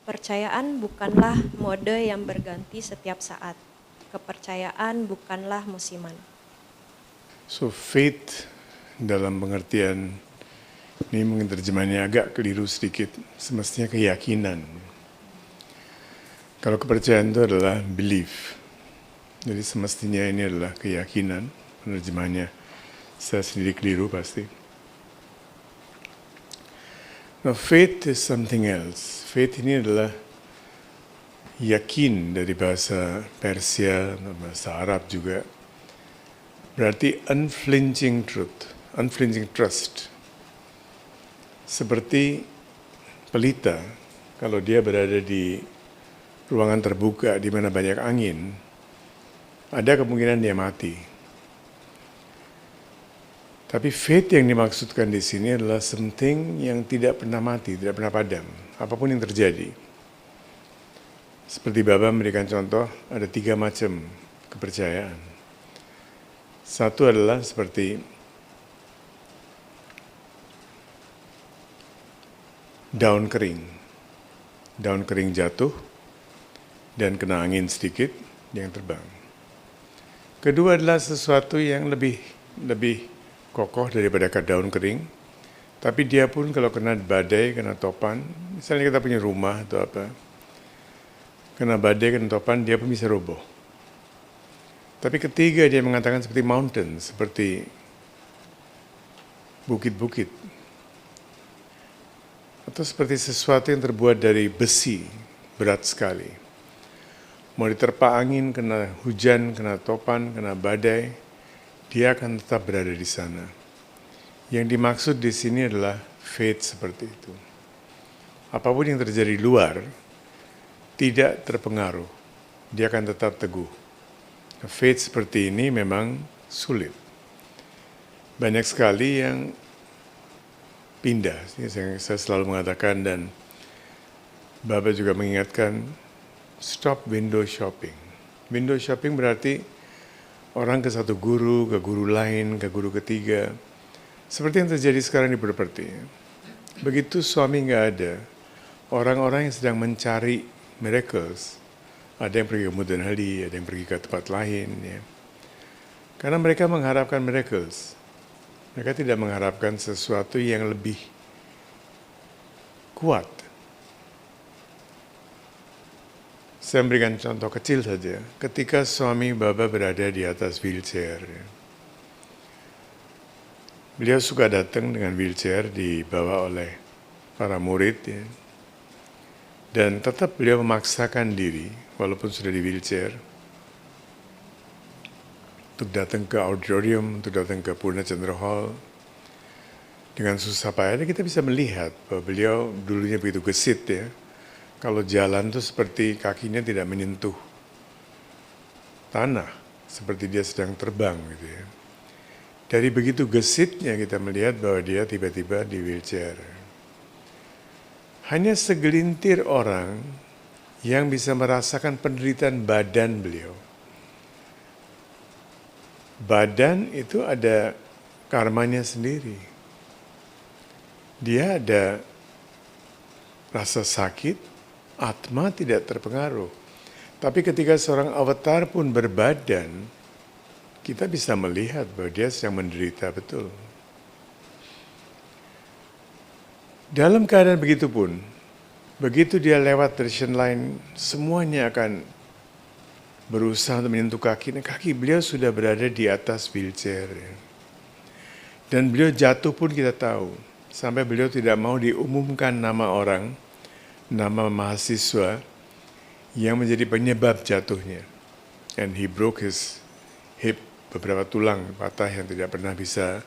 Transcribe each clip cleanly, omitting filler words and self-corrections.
Kepercayaan bukanlah mode yang berganti setiap saat. Kepercayaan bukanlah musiman. So faith dalam pengertian ini mungkin terjemahannya agak keliru sedikit, semestinya keyakinan. Kalau kepercayaan itu adalah belief, jadi semestinya ini adalah keyakinan, penerjemahannya saya sendiri keliru pasti. Now faith is something else. Faith ini adalah yakin dari bahasa Persia, bahasa Arab juga. Berarti unflinching truth, unflinching trust. Seperti pelita, kalau dia berada di ruangan terbuka di mana banyak angin, ada kemungkinan dia mati. Tapi faith yang dimaksudkan di sini adalah something yang tidak pernah mati, tidak pernah padam, apapun yang terjadi. Seperti Baba memberikan contoh, ada 3 macam kepercayaan. Satu adalah seperti daun kering jatuh dan kena angin sedikit, dia yang terbang. Kedua adalah sesuatu yang lebih kokoh daripada daun kering, tapi dia pun kalau kena badai, kena topan, misalnya kita punya rumah atau apa, kena badai, kena topan, dia pun bisa roboh. Tapi ketiga dia mengatakan seperti mountain, seperti bukit-bukit, atau seperti sesuatu yang terbuat dari besi, berat sekali. Mau diterpa angin, kena hujan, kena topan, kena badai, dia akan tetap berada di sana. Yang dimaksud di sini adalah faith seperti itu. Apapun yang terjadi di luar, tidak terpengaruh. Dia akan tetap teguh. Faith seperti ini memang sulit. Banyak sekali yang pindah. Saya selalu mengatakan dan Baba juga mengingatkan, stop window shopping. Window shopping berarti orang ke satu guru, ke guru lain, ke guru ketiga. Seperti yang terjadi sekarang di properti. Begitu suami nggak ada, orang-orang yang sedang mencari miracles, ada yang pergi ke Mudin Hali, ada yang pergi ke tempat lain. Ya. Karena mereka mengharapkan miracles. Mereka tidak mengharapkan sesuatu yang lebih kuat. Saya memberikan contoh kecil saja. Ketika suami Baba berada di atas wheelchair, beliau suka datang dengan wheelchair dibawa oleh para murid, ya. Dan tetap beliau memaksakan diri, walaupun sudah di wheelchair, untuk datang ke auditorium, untuk datang ke Purna Chandra Hall. Dengan susah payah kita bisa melihat bahwa beliau dulunya begitu gesit, ya. Kalau jalan tuh seperti kakinya tidak menyentuh tanah, seperti dia sedang terbang gitu ya. Dari begitu gesitnya kita melihat bahwa dia tiba-tiba di wheelchair. Hanya segelintir orang yang bisa merasakan penderitaan badan beliau. Badan itu ada karmanya sendiri. Dia ada rasa sakit, atma tidak terpengaruh. Tapi ketika seorang avatar pun berbadan, kita bisa melihat bahwa dia sedang menderita betul. Dalam keadaan begitu pun, begitu dia lewat tradition line, semuanya akan berusaha untuk menyentuh kaki. Nah, kaki beliau sudah berada di atas wheelchair. Ya. Dan beliau jatuh pun kita tahu. Sampai beliau tidak mau diumumkan nama orang, nama mahasiswa yang menjadi penyebab jatuhnya. And he broke his hip, beberapa tulang patah yang tidak pernah bisa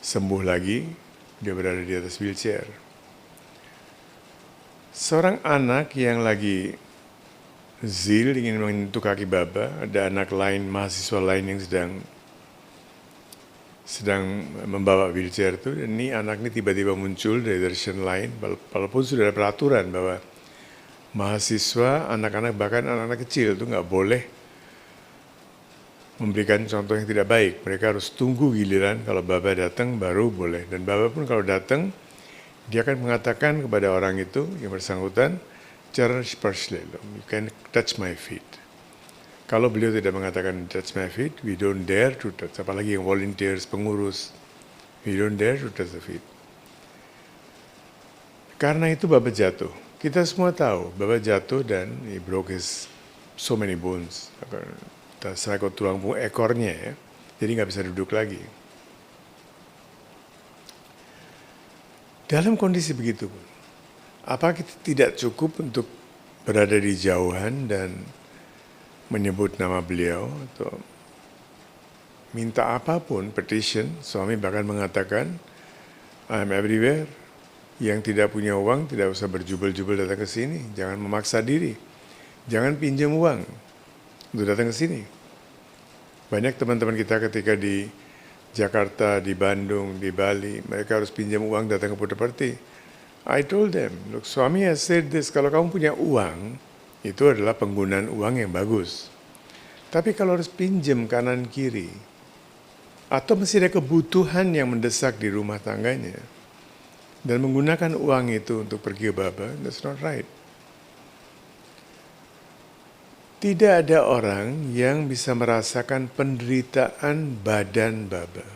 sembuh lagi. Dia berada di atas wheelchair. Seorang anak yang lagi zil ingin menyentuh kaki Baba, ada anak lain, mahasiswa lain yang sedang membawa wheelchair itu, dan ini anak ini tiba-tiba muncul dari darshan lain, walaupun sudah ada peraturan bahwa mahasiswa, anak-anak, bahkan anak-anak kecil itu nggak boleh memberikan contoh yang tidak baik. Mereka harus tunggu giliran, kalau Baba datang baru boleh. Dan Baba pun kalau datang, dia akan mengatakan kepada orang itu yang bersangkutan, Charan sparshale, you can touch my feet. Kalau beliau tidak mengatakan touch my feet, we don't dare to touch. Apalagi yang volunteers, pengurus, we don't dare to touch the feet. Karena itu Baba jatuh. Kita semua tahu Baba jatuh dan he broke his so many bones. Serangkut tulang ekornya ya, jadi nggak bisa duduk lagi. Dalam kondisi begitu, apa kita tidak cukup untuk berada di jauhan dan menyebut nama beliau atau minta apapun, petition? Suami bahkan mengatakan, I'm everywhere. Yang tidak punya uang tidak usah berjubel-jubel datang ke sini. Jangan memaksa diri. Jangan pinjam uang untuk datang ke sini. Banyak teman-teman kita ketika di Jakarta, di Bandung, di Bali, mereka harus pinjam uang datang ke Puttaparthi. I told them, look, Swami has said this, kalau kamu punya uang, itu adalah penggunaan uang yang bagus. Tapi kalau harus pinjam kanan kiri, atau masih ada kebutuhan yang mendesak di rumah tangganya, dan menggunakan uang itu untuk pergi ke Baba, that's not right. Tidak ada orang yang bisa merasakan penderitaan badan Baba.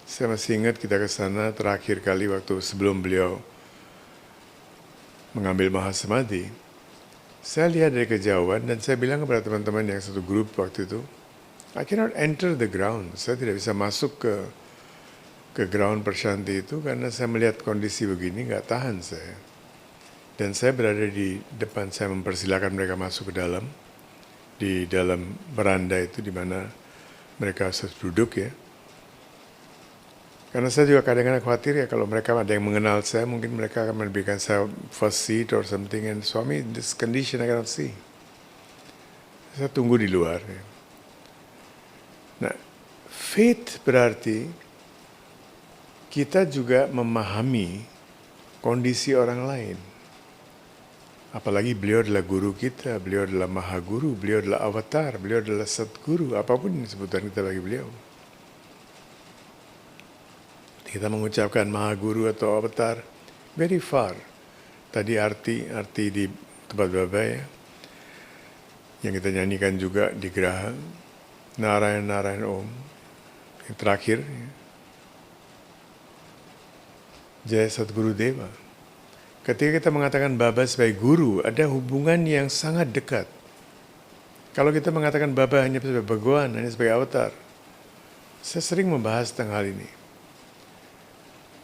Saya masih ingat kita ke sana terakhir kali waktu sebelum beliau mengambil Mahasamadhi. Saya lihat dari kejauhan dan saya bilang kepada teman-teman yang satu grup waktu itu, I cannot enter the ground. Saya tidak bisa masuk ke ground Pershanti itu karena saya melihat kondisi begini, nggak tahan saya. Dan saya berada di depan, saya mempersilakan mereka masuk ke dalam, di dalam beranda itu di mana mereka harus duduk ya. Karena saya juga kadang-kadang khawatir ya kalau mereka ada yang mengenal saya, mungkin mereka akan memberikan saya first seat or something, and Swami, this condition I cannot see. Saya tunggu di luar. Ya. Nah, faith berarti kita juga memahami kondisi orang lain. Apalagi beliau adalah guru kita, beliau adalah maha guru, beliau adalah avatar, beliau adalah satguru, apapun sebutan kita bagi beliau. Kita mengucapkan maha guru atau avatar, very far. Tadi arti di tempat Baba ya, yang kita nyanyikan juga di Geraha, Narayana Narayana Om, yang terakhir, ya. Jaya Satguru Deva. Ketika kita mengatakan Baba sebagai guru, ada hubungan yang sangat dekat. Kalau kita mengatakan Baba hanya sebagai Bhagwan, hanya sebagai avatar, saya sering membahas tentang hal ini.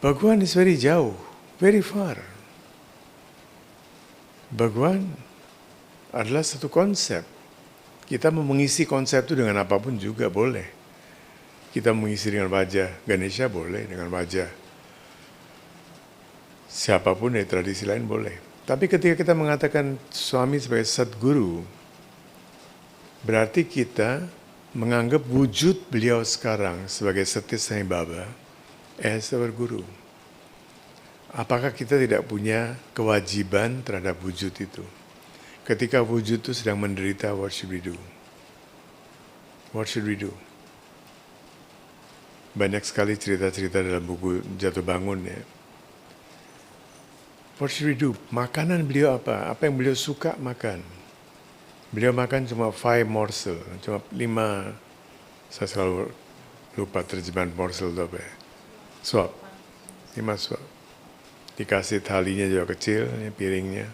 Bhagwan is very jauh, very far. Bhagwan adalah satu konsep. Kita mau mengisi konsep itu dengan apapun juga boleh. Kita mengisi dengan wajah Ganesha boleh, dengan wajah siapapun dari tradisi lain boleh. Tapi ketika kita mengatakan Swami sebagai Satguru, berarti kita menganggap wujud beliau sekarang sebagai Satya Sai Baba as our guru. Apakah kita tidak punya kewajiban terhadap wujud itu? Ketika wujud itu sedang menderita, what should we do? What should we do? Banyak sekali cerita-cerita dalam buku Jatuh Bangun ya. What should we do? Makanan beliau apa? Apa yang beliau suka makan? Beliau makan cuma 5 morsel, cuma 5. Saya selalu lupa terjemahan morsel itu apa ya? Suap. 5 suap. Dikasih thalinya juga kecil, ya, piringnya.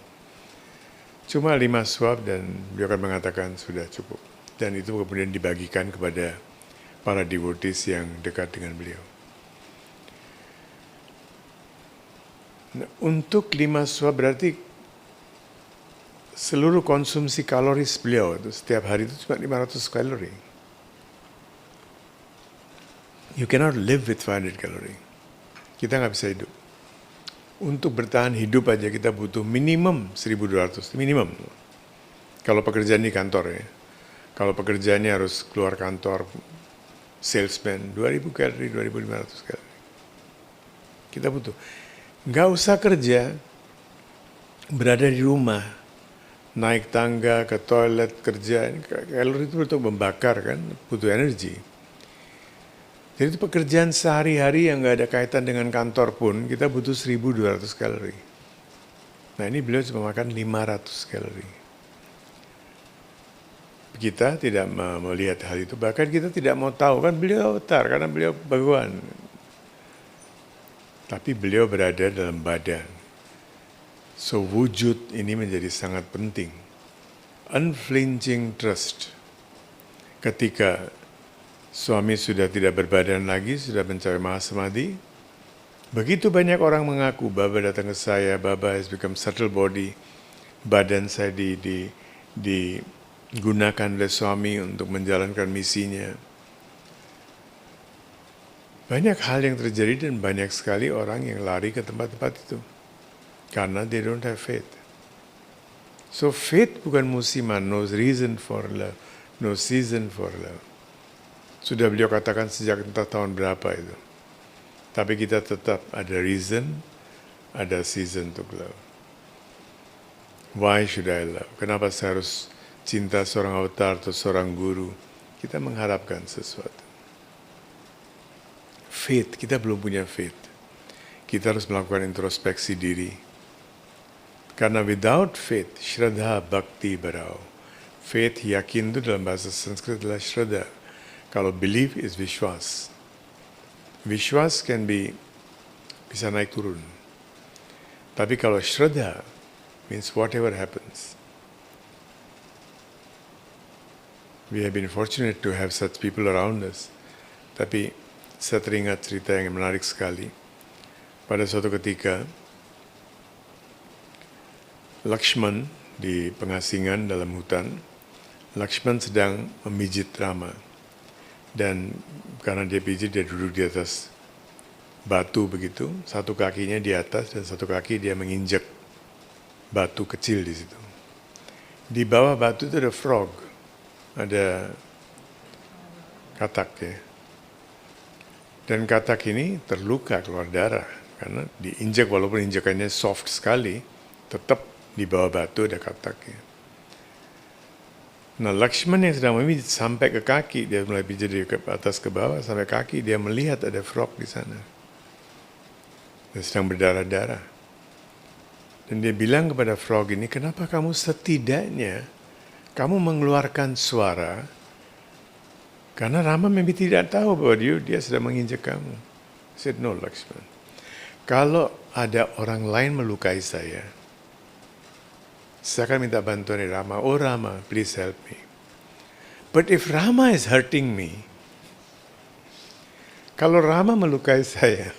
Cuma 5 suap dan beliau akan mengatakan sudah cukup. Dan itu kemudian dibagikan kepada para devotees yang dekat dengan beliau. Nah, untuk 5 suap berarti seluruh konsumsi kaloris beliau itu setiap hari itu cuma 500 kalori. You cannot live with 500 kalori. Kita nggak bisa hidup. Untuk bertahan hidup aja kita butuh minimum 1.200, minimum. Kalau pekerjaan di kantor ya. Kalau pekerjaannya harus keluar kantor, salesman, 2.000 kalori, 2.500 kalori. Kita butuh. Nggak usah kerja, berada di rumah, naik tangga, ke toilet, kerja. Kalori itu untuk membakar kan, butuh energi. Jadi itu pekerjaan sehari-hari yang nggak ada kaitan dengan kantor pun, kita butuh 1.200 kalori. Nah ini beliau cuma makan 500 kalori. Kita tidak melihat hal itu, bahkan kita tidak mau tahu, kan beliau avatar, karena beliau Bhagawan. Tapi beliau berada dalam badan. So wujud ini menjadi sangat penting. Unflinching trust. Ketika suami sudah tidak berbadan lagi, sudah mencapai mahasamadhi, begitu banyak orang mengaku, Baba datang ke saya, Baba has become subtle body, badan saya digunakan oleh suami untuk menjalankan misinya. Banyak hal yang terjadi dan banyak sekali orang yang lari ke tempat-tempat itu. Karena they don't have faith. So faith bukan musiman, no reason for love, no season for love. Sudah beliau katakan sejak entah tahun berapa itu. Tapi kita tetap ada reason, ada season to love. Why should I love? Kenapa saya harus cinta seorang avatar atau seorang guru? Kita mengharapkan sesuatu. Faith, kita belum punya faith. Kita harus melakukan introspeksi diri. Karena without faith, Shraddha Bhakti Barao. Faith, yakin itu dalam bahasa Sanskrit adalah Shraddha. Kalau belief is Vishwas. Vishwas can be, bisa naik turun. Tapi kalau Shraddha, means whatever happens. We have been fortunate to have such people around us. Tapi saya teringat cerita yang menarik sekali. Pada suatu ketika, Lakshman di pengasingan dalam hutan, Lakshman sedang memijit Rama. Dan karena dia pijit, dia duduk di atas batu begitu, satu kakinya di atas dan satu kaki dia menginjak batu kecil di situ. Di bawah batu itu ada frog, ada katak ya. Dan katak ini terluka, keluar darah. Karena diinjak, walaupun injakannya soft sekali, tetap di bawah batu ada kataknya. Nah, Lakshman yang sedang memijit sampai ke kaki, dia mulai pijit dari atas ke bawah, sampai kaki, dia melihat ada frog di sana. Dia sedang berdarah-darah. Dan dia bilang kepada frog ini, kenapa kamu setidaknya, kamu mengeluarkan suara, karena Rama memang tidak tahu bahwa dia sedang menginjak kamu. He said, no Lakshman. Kalau ada orang lain melukai saya akan minta bantuan dari Rama. Oh Rama, please help me. But if Rama is hurting me, kalau Rama melukai saya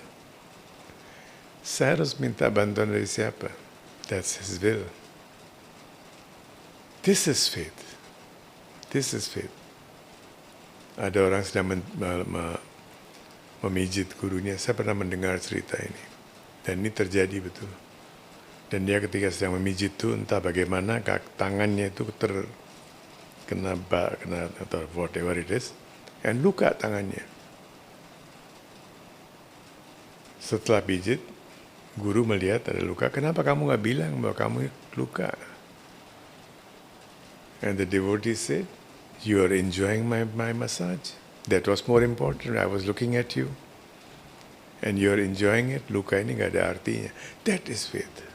harus minta bantuan dari siapa? That's his will. This is faith. This is faith. Ada orang sedang memijit gurunya. Saya pernah mendengar cerita ini. Dan ini terjadi betul. Dan dia ketika sedang memijit itu, entah bagaimana tangannya itu terkena atau whatever it is, dan luka tangannya. Setelah pijit, guru melihat ada luka. Kenapa kamu nggak bilang bahwa kamu luka? And the devotee said, you are enjoying my massage. That was more important. I was looking at you. And you are enjoying it. Luka ini nggak ada artinya. That is faith.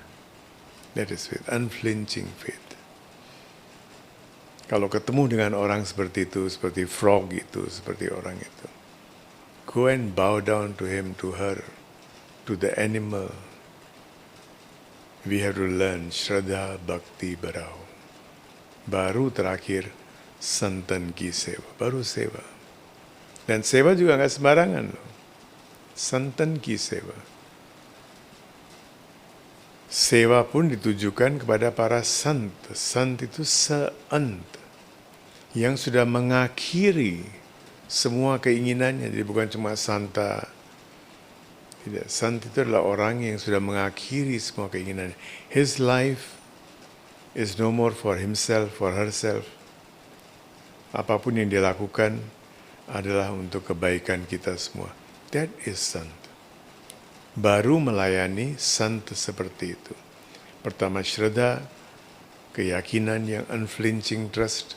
That is faith. Unflinching faith. Kalau ketemu dengan orang seperti itu, seperti frog itu, seperti orang itu, go and bow down to him, to her, to the animal. We have to learn Shraddha Bhakti Barao. Baru terakhir, santan ki seva. Baru seva. Dan seva juga nggak sembarangan loh. Santan ki seva. Seva pun ditujukan kepada para sant. Sant itu seant. Yang sudah mengakhiri semua keinginannya. Jadi bukan cuma santa. Tidak. Sant itu adalah orang yang sudah mengakhiri semua keinginannya. His life is no more for himself, for herself. Apapun yang dia lakukan adalah untuk kebaikan kita semua. That is sant. Baru melayani sant seperti itu. Pertama Shraddha, keyakinan yang unflinching trust.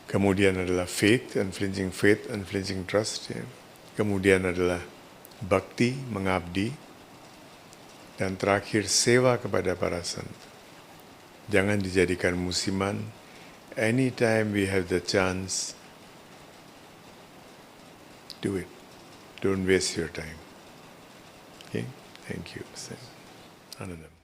Kemudian adalah faith, unflinching trust. Ya. Kemudian adalah bhakti, mengabdi. Dan terakhir, sewa kepada para santo. Jangan dijadikan musiman. Anytime we have the chance, do it. Don't waste your time. Okay? Thank you. Anandam.